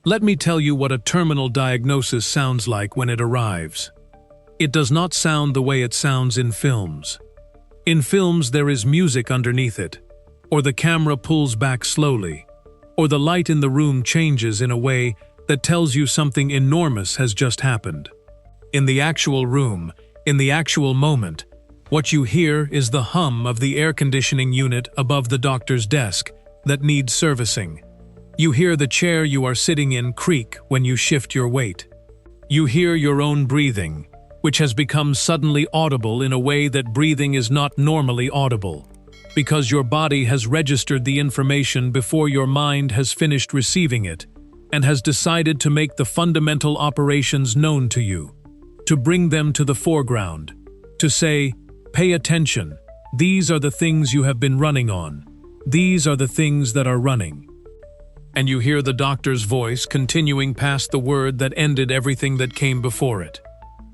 Let me tell you what a terminal diagnosis sounds like when it arrives. It does not sound the way it sounds in films. In films, there is music underneath it, or the camera pulls back slowly, or the light in the room changes in a way that tells you something enormous has just happened. In the actual room, in the actual moment, what you hear is the hum of the air conditioning unit above the doctor's desk that needs servicing. You hear the chair you are sitting in creak when you shift your weight. You hear your own breathing, which has become suddenly audible in a way that breathing is not normally audible, because your body has registered the information before your mind has finished receiving it, and has decided to make the fundamental operations known to you, to bring them to the foreground, to say, pay attention, these are the things you have been running on, these are the things that are running. And you hear the doctor's voice continuing past the word that ended everything that came before it,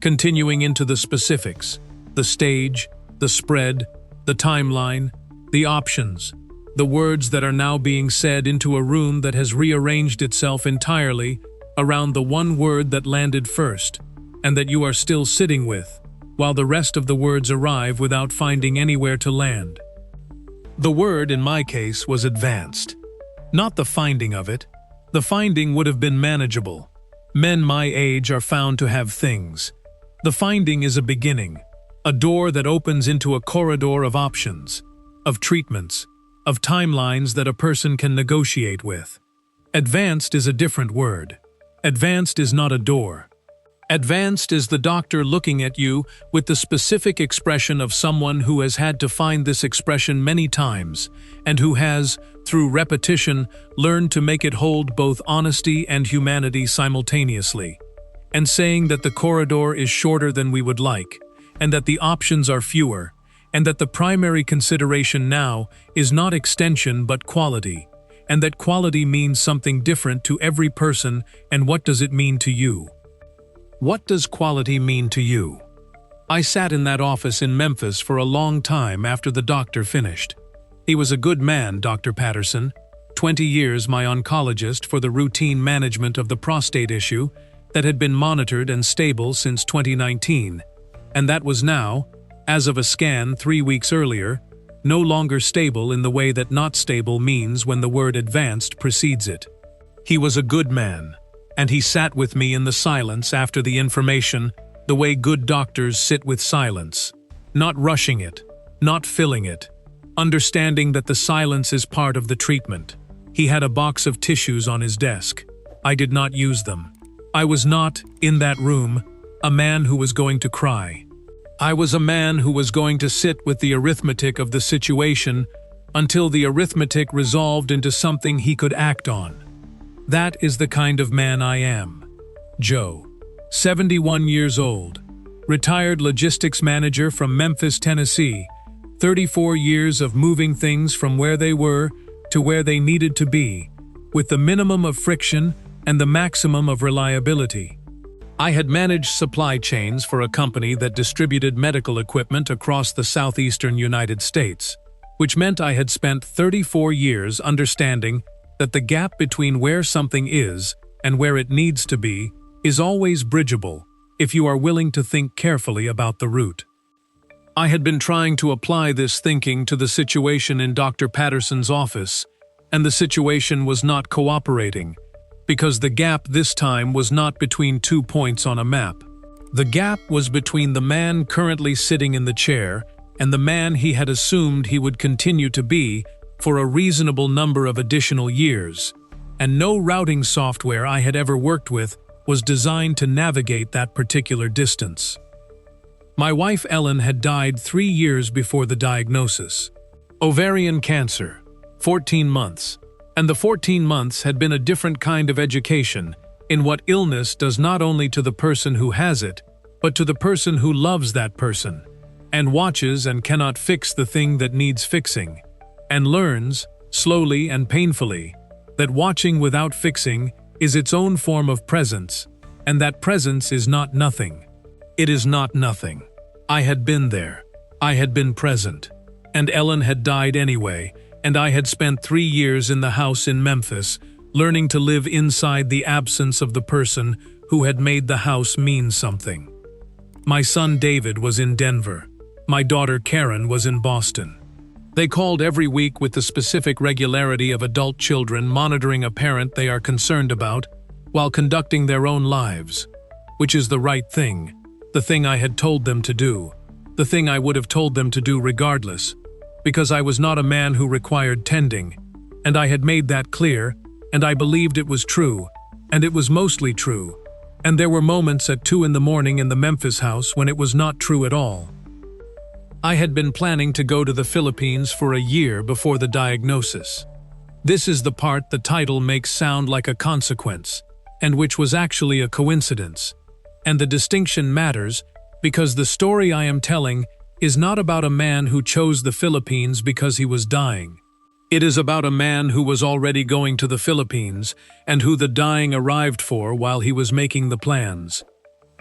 continuing into the specifics, the stage, the spread, the timeline, the options, the words that are now being said into a room that has rearranged itself entirely around the one word that landed first, and that you are still sitting with, while the rest of the words arrive without finding anywhere to land. The word, in my case, was advanced. Not the finding of it. The finding would have been manageable. Men my age are found to have things. The finding is a beginning, a door that opens into a corridor of options, of treatments, of timelines that a person can negotiate with. Advanced is a different word. Advanced is not a door. Advanced is the doctor looking at you with the specific expression of someone who has had to find this expression many times and who has, through repetition, learned to make it hold both honesty and humanity simultaneously, and saying that the corridor is shorter than we would like, and that the options are fewer, and that the primary consideration now is not extension but quality, and that quality means something different to every person, and what does it mean to you? What does quality mean to you? I sat in that office in Memphis for a long time after the doctor finished. He was a good man, Dr. Patterson, 20 years my oncologist for the routine management of the prostate issue that had been monitored and stable since 2019, and that was now, as of a scan 3 weeks earlier, no longer stable in the way that not stable means when the word advanced precedes it. He was a good man, and he sat with me in the silence after the information, the way good doctors sit with silence, not rushing it, not filling it, understanding that the silence is part of the treatment. He had a box of tissues on his desk. I did not use them. I was not, in that room, a man who was going to cry. I was a man who was going to sit with the arithmetic of the situation until the arithmetic resolved into something he could act on. That is the kind of man I am. Joe, 71 years old, retired logistics manager from Memphis, Tennessee, 34 years of moving things from where they were to where they needed to be, with the minimum of friction and the maximum of reliability. I had managed supply chains for a company that distributed medical equipment across the southeastern United States, which meant I had spent 34 years understanding that the gap between where something is and where it needs to be is always bridgeable if you are willing to think carefully about the route. I had been trying to apply this thinking to the situation in Dr. Patterson's office, and the situation was not cooperating, because the gap this time was not between 2 points on a map. The gap was between the man currently sitting in the chair and the man he had assumed he would continue to be for a reasonable number of additional years, and no routing software I had ever worked with was designed to navigate that particular distance. My wife Ellen had died 3 years before the diagnosis. Ovarian cancer, 14 months, and the 14 months had been a different kind of education in what illness does not only to the person who has it, but to the person who loves that person, and watches and cannot fix the thing that needs fixing, and learns, slowly and painfully, that watching without fixing is its own form of presence, and that presence is not nothing. It is not nothing. I had been there. I had been present. And Ellen had died anyway, and I had spent 3 years in the house in Memphis, learning to live inside the absence of the person who had made the house mean something. My son David was in Denver. My daughter Karen was in Boston. They called every week with the specific regularity of adult children monitoring a parent they are concerned about while conducting their own lives, which is the right thing, the thing I had told them to do, the thing I would have told them to do regardless, because I was not a man who required tending, and I had made that clear, and I believed it was true, and it was mostly true, and there were moments at 2 in the morning in the Memphis house when it was not true at all. I had been planning to go to the Philippines for a year before the diagnosis. This is the part the title makes sound like a consequence, and which was actually a coincidence. And the distinction matters because the story I am telling is not about a man who chose the Philippines because he was dying. It is about a man who was already going to the Philippines and who the dying arrived for while he was making the plans.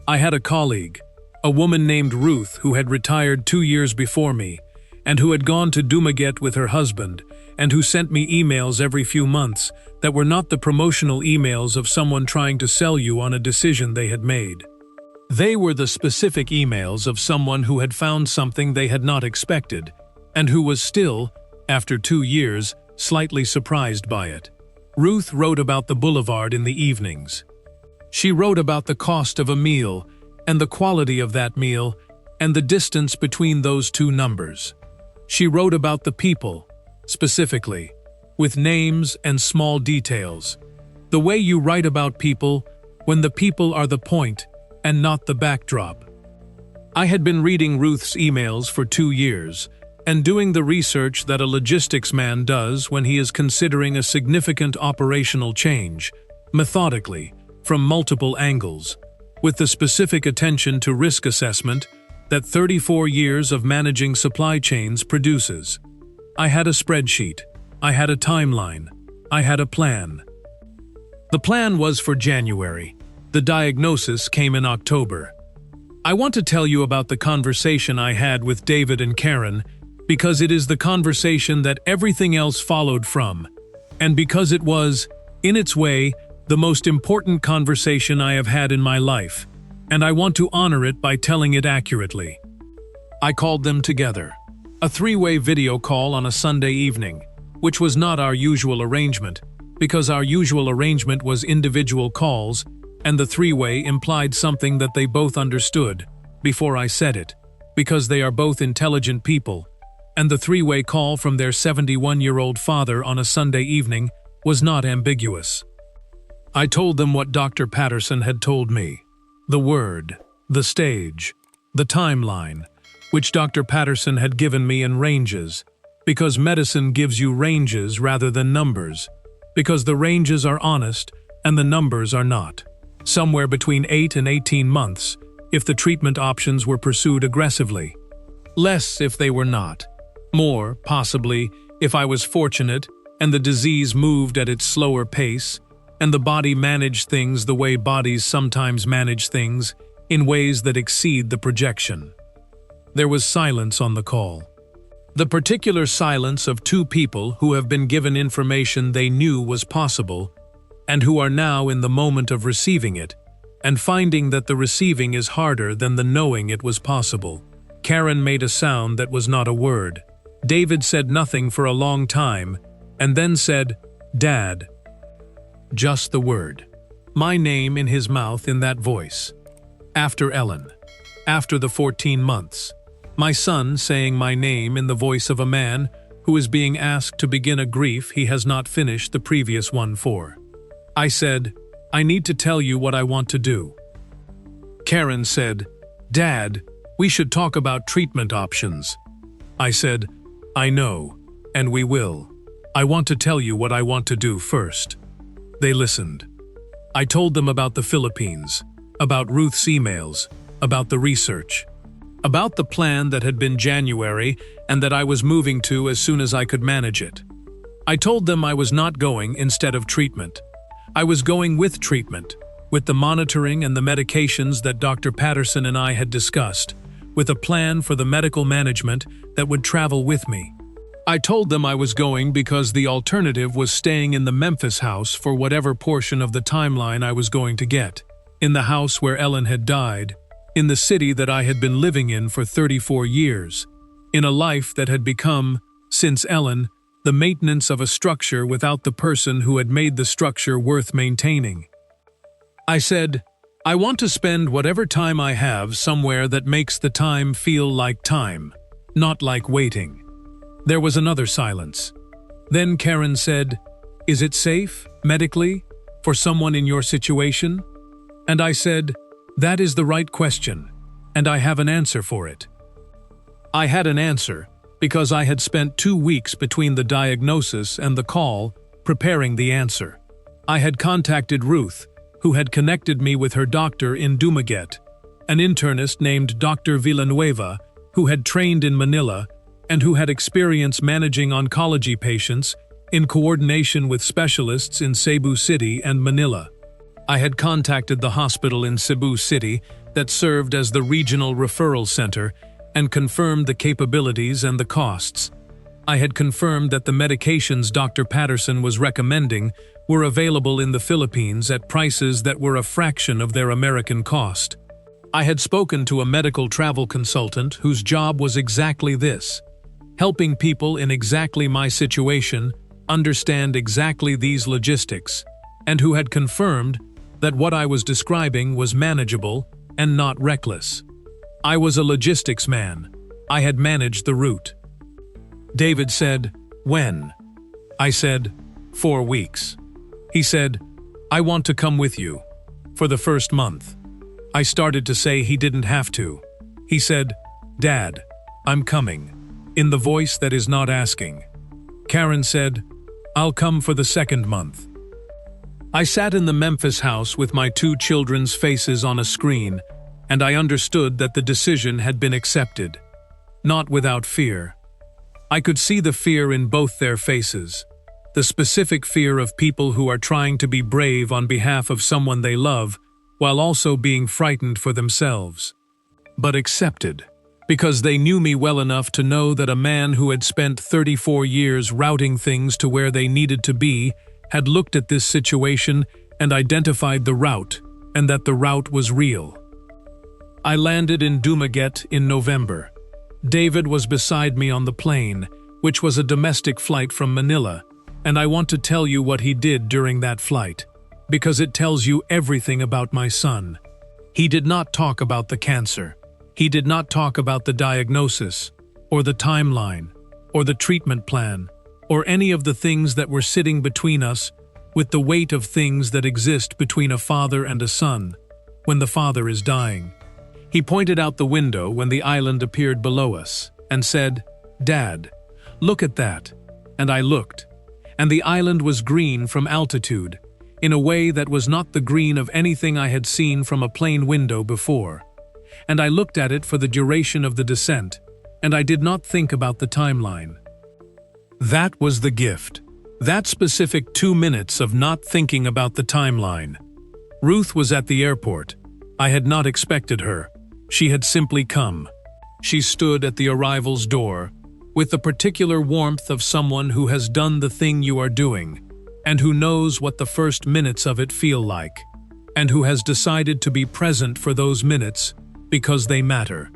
I had a colleague, a woman named Ruth who had retired 2 years before me and who had gone to Dumaguete with her husband and who sent me emails every few months that were not the promotional emails of someone trying to sell you on a decision they had made. They were the specific emails of someone who had found something they had not expected and who was still, after 2 years, slightly surprised by it. Ruth wrote about the boulevard in the evenings. She wrote about the cost of a meal and the quality of that meal and the distance between those two numbers. She wrote about the people, specifically, with names and small details. The way you write about people when the people are the point and not the backdrop. I had been reading Ruth's emails for 2 years and doing the research that a logistics man does when he is considering a significant operational change, methodically, from multiple angles, with the specific attention to risk assessment that 34 years of managing supply chains produces. I had a spreadsheet. I had a timeline. I had a plan. The plan was for January. The diagnosis came in October. I want to tell you about the conversation I had with David and Karen because it is the conversation that everything else followed from, and because it was, in its way, the most important conversation I have had in my life, and I want to honor it by telling it accurately. I called them together. A 3-way video call on a Sunday evening, which was not our usual arrangement, because our usual arrangement was individual calls, and the 3-way implied something that they both understood, before I said it, because they are both intelligent people, and the 3-way call from their 71-year-old father on a Sunday evening was not ambiguous. I told them what Dr. Patterson had told me. The word, the stage, the timeline, which Dr. Patterson had given me in ranges, because medicine gives you ranges rather than numbers, because the ranges are honest and the numbers are not. Somewhere between 8 and 18 months, if the treatment options were pursued aggressively. Less if they were not. More, possibly, if I was fortunate and the disease moved at its slower pace, and the body managed things the way bodies sometimes manage things, in ways that exceed the projection. There was silence on the call. The particular silence of 2 people who have been given information they knew was possible, and who are now in the moment of receiving it, and finding that the receiving is harder than the knowing it was possible. Karen made a sound that was not a word. David said nothing for a long time, and then said, "Dad." Just the word. My name in his mouth in that voice. After Ellen. After the 14 months. My son saying my name in the voice of a man who is being asked to begin a grief he has not finished the previous one for. I said, "I need to tell you what I want to do." Karen said, "Dad, we should talk about treatment options." I said, "I know, and we will. I want to tell you what I want to do first." They listened. I told them about the Philippines, about Ruth's emails, about the research, about the plan that had been January and that I was moving to as soon as I could manage it. I told them I was not going instead of treatment. I was going with treatment, with the monitoring and the medications that Dr. Patterson and I had discussed, with a plan for the medical management that would travel with me. I told them I was going because the alternative was staying in the Memphis house for whatever portion of the timeline I was going to get, in the house where Ellen had died, in the city that I had been living in for 34 years, in a life that had become, since Ellen, the maintenance of a structure without the person who had made the structure worth maintaining. I said, I want to spend whatever time I have somewhere that makes the time feel like time, not like waiting. There was another silence. Then Karen said, Is it safe, medically, for someone in your situation? And I said, That is the right question, and I have an answer for it. I had an answer because I had spent 2 weeks between the diagnosis and the call preparing the answer. I had contacted Ruth, who had connected me with her doctor in Dumaguete, an internist named Dr. Villanueva, who had trained in Manila and who had experience managing oncology patients in coordination with specialists in Cebu City and Manila. I had contacted the hospital in Cebu City that served as the regional referral center and confirmed the capabilities and the costs. I had confirmed that the medications Dr. Patterson was recommending were available in the Philippines at prices that were a fraction of their American cost. I had spoken to a medical travel consultant whose job was exactly this: helping people in exactly my situation understand exactly these logistics, and who had confirmed that what I was describing was manageable and not reckless. I was a logistics man. I had managed the route. David said, When? I said, 4 weeks. He said, I want to come with you. For the first month. I started to say he didn't have to. He said, Dad, I'm coming, in the voice that is not asking. Karen said, I'll come for the second month. I sat in the Memphis house with my 2 children's faces on a screen, and I understood that the decision had been accepted. Not without fear. I could see the fear in both their faces. The specific fear of people who are trying to be brave on behalf of someone they love, while also being frightened for themselves. But accepted, because they knew me well enough to know that a man who had spent 34 years routing things to where they needed to be had looked at this situation and identified the route, and that the route was real. I landed in Dumaguete in November. David was beside me on the plane, which was a domestic flight from Manila, and I want to tell you what he did during that flight, because it tells you everything about my son. He did not talk about the cancer. He did not talk about the diagnosis, or the timeline, or the treatment plan, or any of the things that were sitting between us with the weight of things that exist between a father and a son when the father is dying. He pointed out the window when the island appeared below us and said, Dad, look at that. And I looked, and the island was green from altitude, in a way that was not the green of anything I had seen from a plane window before. And I looked at it for the duration of the descent, and I did not think about the timeline. That was the gift. That specific 2 minutes of not thinking about the timeline. Ruth was at the airport. I had not expected her. She had simply come. She stood at the arrival's door, with the particular warmth of someone who has done the thing you are doing, and who knows what the first minutes of it feel like, and who has decided to be present for those minutes because they matter.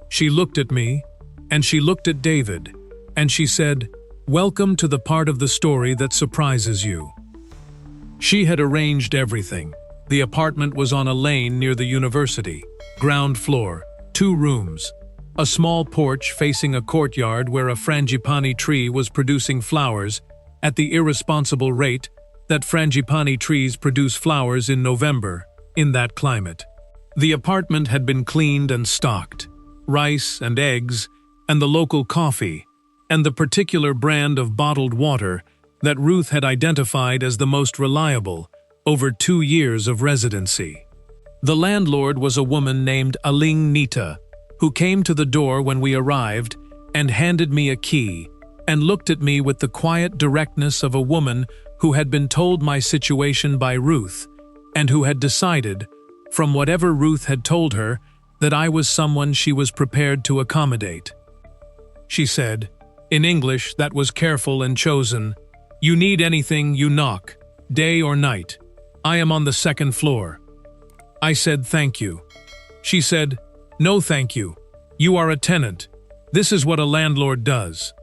She looked at me, and she looked at David, and she said, Welcome to the part of the story that surprises you. She had arranged everything. The apartment was on a lane near the university, ground floor, 2 rooms, a small porch facing a courtyard where a frangipani tree was producing flowers at the irresponsible rate that frangipani trees produce flowers in November, in that climate. The apartment had been cleaned and stocked, rice and eggs, and the local coffee, and the particular brand of bottled water that Ruth had identified as the most reliable over 2 years of residency. The landlord was a woman named Aling Nita, who came to the door when we arrived and handed me a key and looked at me with the quiet directness of a woman who had been told my situation by Ruth and who had decided, from whatever Ruth had told her, that I was someone she was prepared to accommodate. She said, In English, that was careful and chosen. You need anything, you knock, day or night. I am on the second floor. I said thank you. She said, no thank you. You are a tenant. This is what a landlord does.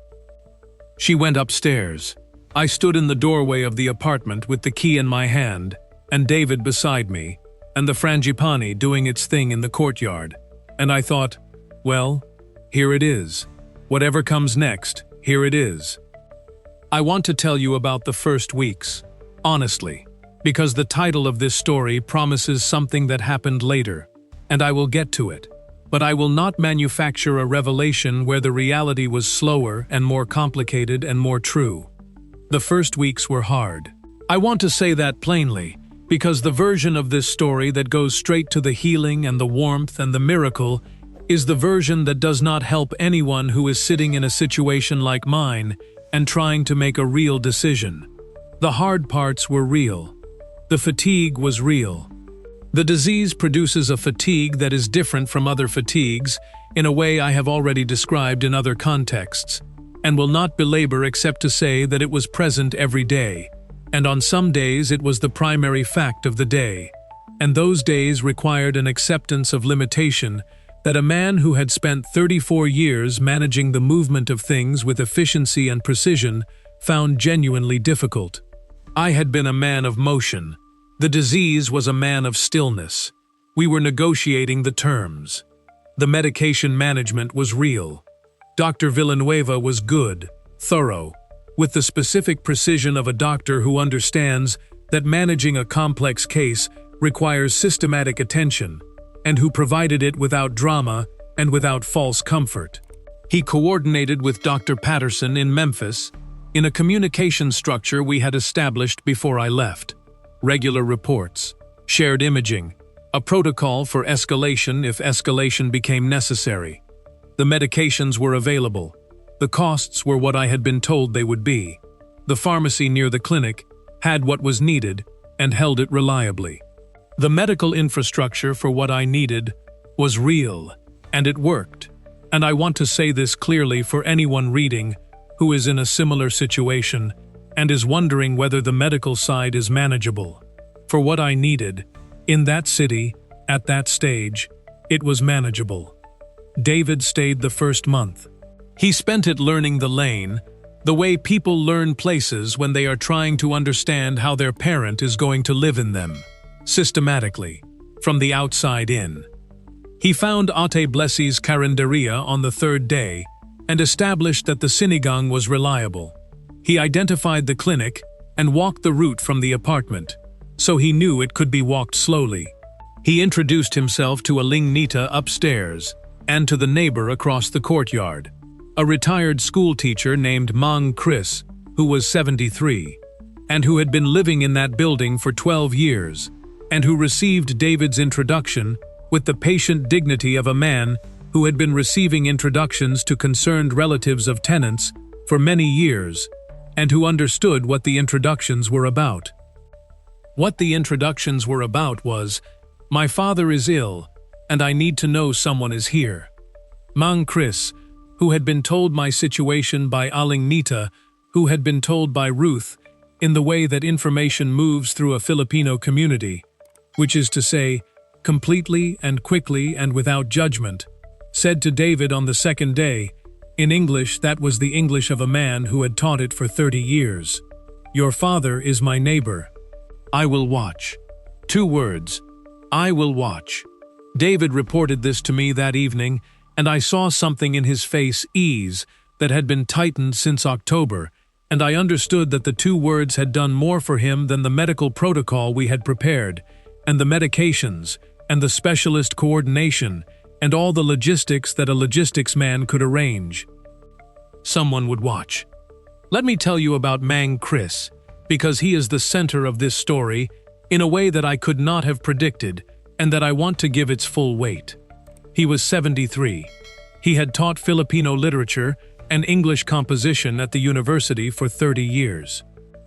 She went upstairs. I stood in the doorway of the apartment with the key in my hand, and David beside me, and the frangipani doing its thing in the courtyard. And I thought, well, here it is. Whatever comes next, here it is. I want to tell you about the first weeks, honestly, because the title of this story promises something that happened later, and I will get to it. But I will not manufacture a revelation where the reality was slower and more complicated and more true. The first weeks were hard. I want to say that plainly, because the version of this story that goes straight to the healing and the warmth and the miracle is the version that does not help anyone who is sitting in a situation like mine and trying to make a real decision. The hard parts were real. The fatigue was real. The disease produces a fatigue that is different from other fatigues in a way I have already described in other contexts, and will not belabor except to say that it was present every day, and on some days it was the primary fact of the day, and those days required an acceptance of limitation that a man who had spent 34 years managing the movement of things with efficiency and precision found genuinely difficult. I had been a man of motion. The disease was a man of stillness. We were negotiating the terms. The medication management was real. Dr. Villanueva was good, thorough, with the specific precision of a doctor who understands that managing a complex case requires systematic attention, and who provided it without drama and without false comfort. He coordinated with Dr. Patterson in Memphis in a communication structure we had established before I left. Regular reports, shared imaging, a protocol for escalation if escalation became necessary. The medications were available. The costs were what I had been told they would be. The pharmacy near the clinic had what was needed and held it reliably. The medical infrastructure for what I needed was real, and it worked. And I want to say this clearly for anyone reading who is in a similar situation and is wondering whether the medical side is manageable. For what I needed, in that city, at that stage, it was manageable. David stayed the first month. He spent it learning the lane, the way people learn places when they are trying to understand how their parent is going to live in them, systematically, from the outside in. He found Ate Blessi's Carinderia on the third day and established that the sinigang was reliable. He identified the clinic and walked the route from the apartment, so he knew it could be walked slowly. He introduced himself to Aling Nita upstairs and to the neighbor across the courtyard, a retired school teacher named Mang Chris, who was 73, and who had been living in that building for 12 years, and who received David's introduction with the patient dignity of a man who had been receiving introductions to concerned relatives of tenants for many years, and who understood what the introductions were about. What the introductions were about was, my father is ill, and I need to know someone is here. Mang Chris, who had been told my situation by Aling Nita, who had been told by Ruth, in the way that information moves through a Filipino community, which is to say, completely and quickly and without judgment, said to David on the second day, in English that was the English of a man who had taught it for 30 years, "Your father is my neighbor. I will watch." 2 words, I will watch. David reported this to me that evening, and I saw something in his face ease that had been tightened since October, and I understood that the 2 words had done more for him than the medical protocol we had prepared, and the medications, and the specialist coordination, and all the logistics that a logistics man could arrange. Someone would watch. Let me tell you about Mang Chris, because he is the center of this story in a way that I could not have predicted and that I want to give its full weight. He was 73. He had taught Filipino literature and English composition at the university for 30 years.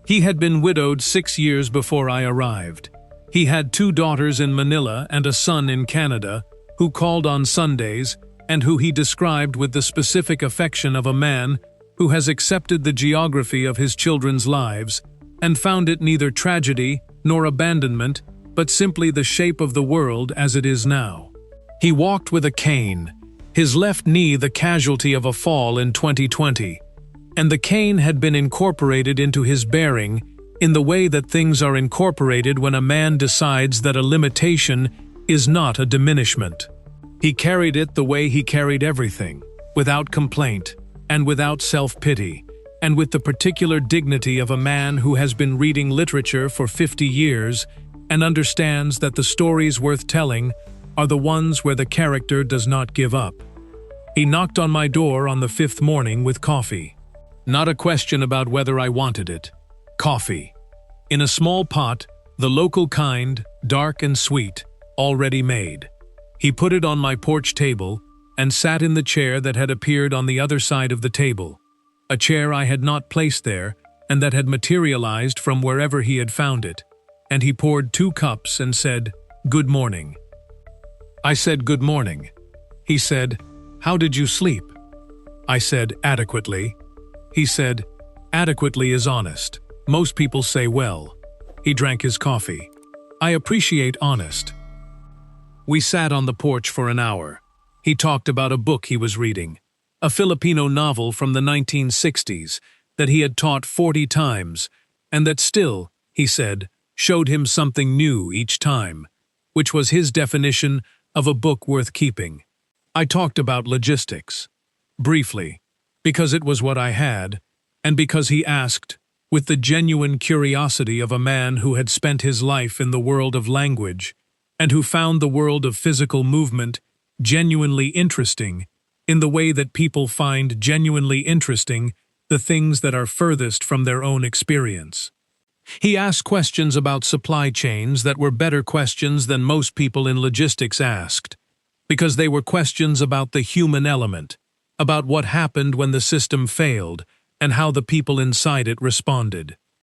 He had been widowed 6 years before I arrived. He had 2 daughters in Manila and a son in Canada, who called on Sundays and who he described with the specific affection of a man who has accepted the geography of his children's lives and found it neither tragedy nor abandonment, but simply the shape of the world as it is now. He walked with a cane, his left knee the casualty of a fall in 2020, and the cane had been incorporated into his bearing in the way that things are incorporated when a man decides that a limitation is not a diminishment. He carried it the way he carried everything, without complaint and without self-pity, and with the particular dignity of a man who has been reading literature for 50 years and understands that the stories worth telling are the ones where the character does not give up. He knocked on my door on the 5th morning with coffee. Not a question about whether I wanted it. Coffee. In a small pot, the local kind, dark and sweet, already made. He put it on my porch table and sat in the chair that had appeared on the other side of the table, a chair I had not placed there and that had materialized from wherever he had found it, and he poured 2 cups and said, "Good morning." I said, "Good morning." He said, "How did you sleep?" I said, "Adequately." He said, "Adequately is honest. Most people say well." He drank his coffee. I appreciate honest. We sat on the porch for an hour. He talked about a book he was reading, a Filipino novel from the 1960s that he had taught 40 times, and that still, he said, showed him something new each time, which was his definition of a book worth keeping. I talked about logistics, briefly, because it was what I had, and because he asked, with the genuine curiosity of a man who had spent his life in the world of language, and who found the world of physical movement genuinely interesting, in the way that people find genuinely interesting the things that are furthest from their own experience. He asked questions about supply chains that were better questions than most people in logistics asked, because they were questions about the human element, about what happened when the system failed, and how the people inside it responded.